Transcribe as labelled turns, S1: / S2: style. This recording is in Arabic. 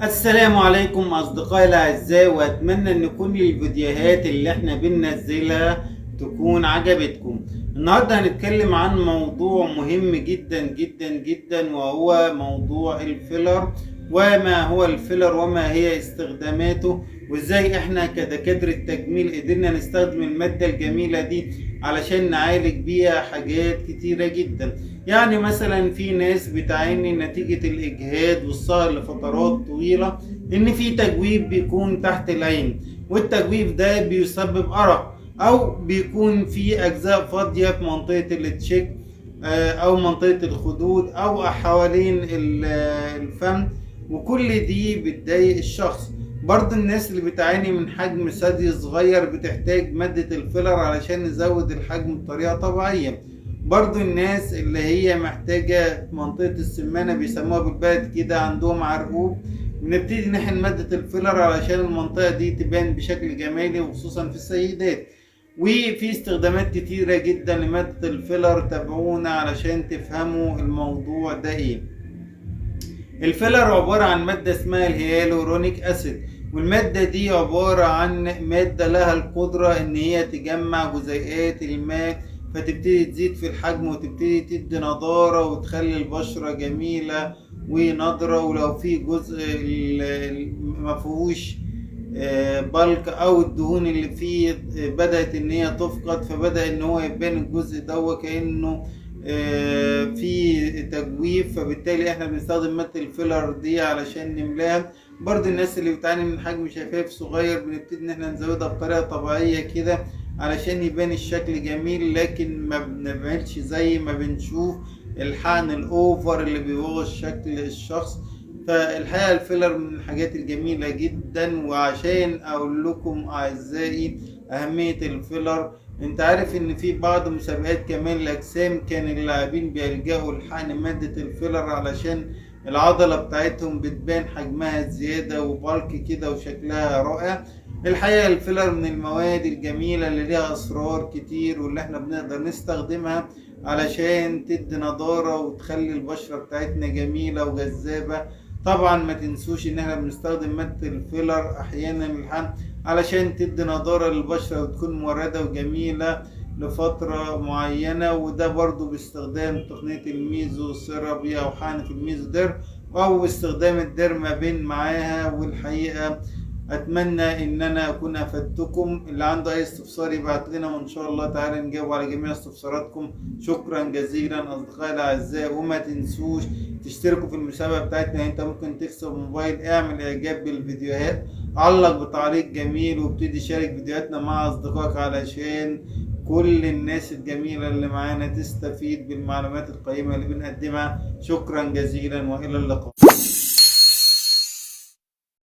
S1: السلام عليكم أصدقائي الأعزاء، وأتمنى أن كل الفيديوهات اللي احنا بننزلها تكون عجبتكم. النهاردة هنتكلم عن موضوع مهم جدا جدا جدا، وهو موضوع الفيلر، وما هو الفيلر وما هي استخداماته، وازاي احنا كدكاترة تجميل قدرنا نستخدم المادة الجميلة دي علشان نعالج بيها حاجات كتيرة جدا. يعني مثلا في ناس بتعاني نتيجة الإجهاد والسهر لفترات طويلة إن في تجويف بيكون تحت العين، والتجويف ده بيسبب أرق، أو بيكون في أجزاء فاضية في منطقة التشيك أو منطقة الخدود أو حوالين الفم، وكل دي بتضايق الشخص. برضه الناس اللي بتعاني من حجم ثدي صغير بتحتاج مادة الفيلر علشان نزود الحجم بطريقة طبيعية. برضو الناس اللي هي محتاجة منطقة السمانة بيسموها بالبلد كده عندهم عرقوب، بنبتدي نحن مادة الفيلر علشان المنطقة دي تبان بشكل جمالي، وخصوصا في السيدات. وفي استخدامات كتيرة جدا لمادة الفيلر، تابعونا علشان تفهموا الموضوع ده ايه. الفيلر عبارة عن مادة اسمها الهيالورونيك اسيد، والمادة دي عبارة عن مادة لها القدرة ان هي تجمع جزيئات الماء، فتبتدي تزيد في الحجم وتبتدي تدي نضارة وتخلي البشرة جميلة ونضرة. ولو في جزء مفهوش بلك او الدهون اللي فيه بدأت ان هي تفقد، فبدأ ان هو يبان الجزء ده كأنه في تجويف، فبالتالي احنا بنستخدم مادة الفيلر دي علشان نملاها. برضه الناس اللي بتعاني من حجم شفايف صغير بنبتدي ان احنا نزودها بطريقة طبيعية كده علشان يبان الشكل جميل، لكن ما بنعملش زي ما بنشوف الحقن الاوفر اللي بيبوظ شكل الشخص. فالحقيقة الفيلر من الحاجات الجميلة جدا. وعشان اقول لكم اعزائي اهمية الفيلر، انت عارف ان في بعض مسابقات كمان الاجسام كان اللاعبين بيلجأوا لحقن مادة الفيلر علشان العضلة بتاعتهم بتبان حجمها زيادة وبالك كده وشكلها رائع. الحقيقة الفيلر من المواد الجميلة اللي ليها اسرار كتير، واللي احنا بنقدر نستخدمها علشان تدي نضارة وتخلي البشرة بتاعتنا جميلة وجذابة. طبعا ما تنسوش ان احنا بنستخدم مادة الفيلر احيانا للحقن علشان تدي نضارة للبشرة وتكون موردة وجميلة لفترة معينة، وده برضو باستخدام تقنية الميزو ثيرابي او حقنة الميزو دير، او استخدام الديرمابين معاها. والحقيقة اتمنى ان انا اكون افدتكم. اللي عنده اي استفسار يبعت لنا، وان شاء الله تعالى نجاوب على جميع استفساراتكم. شكرا جزيلا اصدقائي الاعزاء، وما تنسوش تشتركوا في المسابقة بتاعتنا. انت ممكن تكسب موبايل. اعمل اعجاب بالفيديوهات، علق بتعليق جميل، وابتدي شارك فيديوهاتنا مع اصدقائك علشان كل الناس الجميلة اللي معانا تستفيد بالمعلومات القيمة اللي بنقدمها. شكرا جزيلا والى اللقاء.